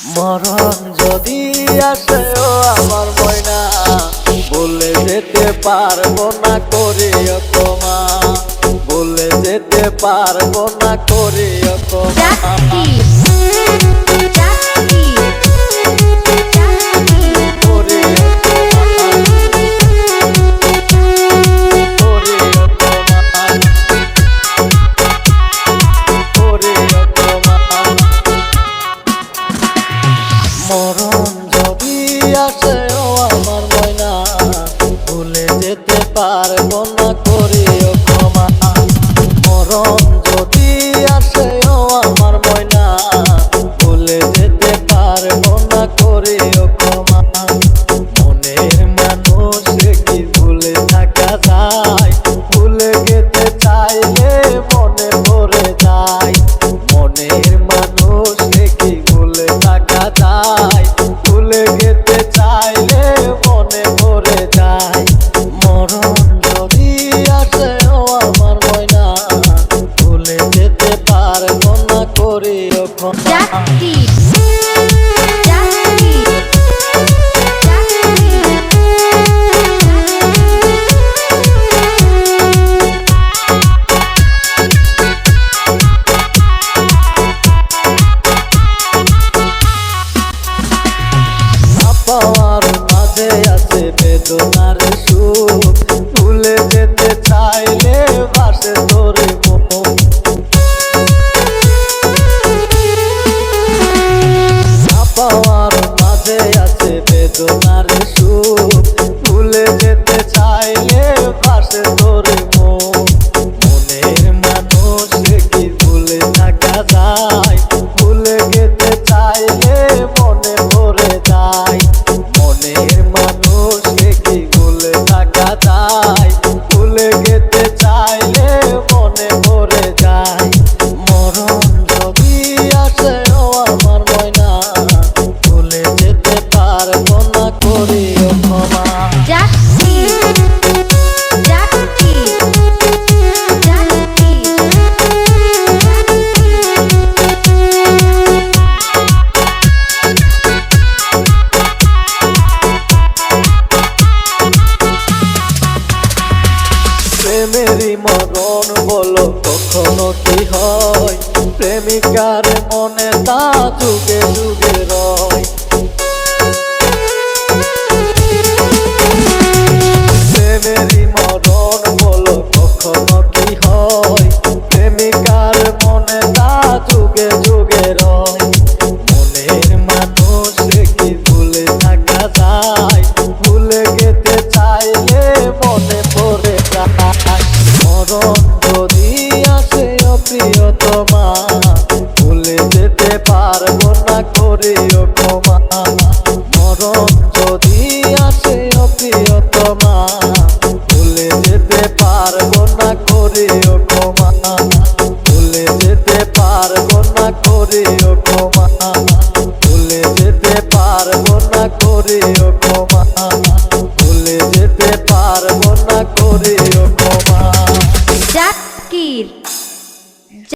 মরণ যদি আসে ও আমার ময়না, বলে যেতে পারবো না করিও ক্ষমা, বলে যেতে পারবো না করিও ক্ষমা। মরণ যদি আসে ও আমার ময়না, ভুলে যেতে পারবো না করিও ক্ষমা। মরণ যদি আসে ও আমার ময়না, ভুলে যেতে পারবো না করিও ক্ষমা। মনের মানুষ কি ভুলে থাকা যায়, ভুলে যেতে চাইলে মনে পড়ে যায়। মনের মানুষ কি ভুলে থাকা যায়, ভুলে যেতে চাইলে মনে পড়ে যায়। মরণ যদি আসে ও আমার ময়না, ভুলে যেতে পারবো না করিও ক্ষমা। পাওয়ার মাঝে আছে বেদনার সুখ, ভুলে যেতে চাইলে বাসে তোরে মন। পাওয়ার মাঝে আছে বেদনার সুখ, ভুলে যেতে চাইলে বাসে তোরে মন। মনের মানুষ কি ভুলে থাকা যায়, ভুলে যেতে চাইলে মনে পড়ে যায়। মনের মানুষ কি ভুলে থাকা যায়, ভুলে যেতে চাইলে মনে পড়ে যায়। মরণ যদি আসে ও আমার ময়না, ভুলে যেতে পারবো না করিও ক্ষমা। প্রেমেরই মরণ বলো কখনো কি হয়, প্রেমিকার মনে তা যুগে যুগে রয়। প্রেমেরই মরণ বলো কখনো কি হয়, প্রেমিকার মনে তা যুগে যুগে রয়। মনের মানুষ কি ভুলে থাকা যায়, ভুলে যেতে চাইলে মনে পড়ে যায়। মরণ যদি আসে ও প্রিয়তমা, ভুলে যেতে পারবো না করিও ক্ষমা। মরণ যদি আসে ও প্রিয়তমা,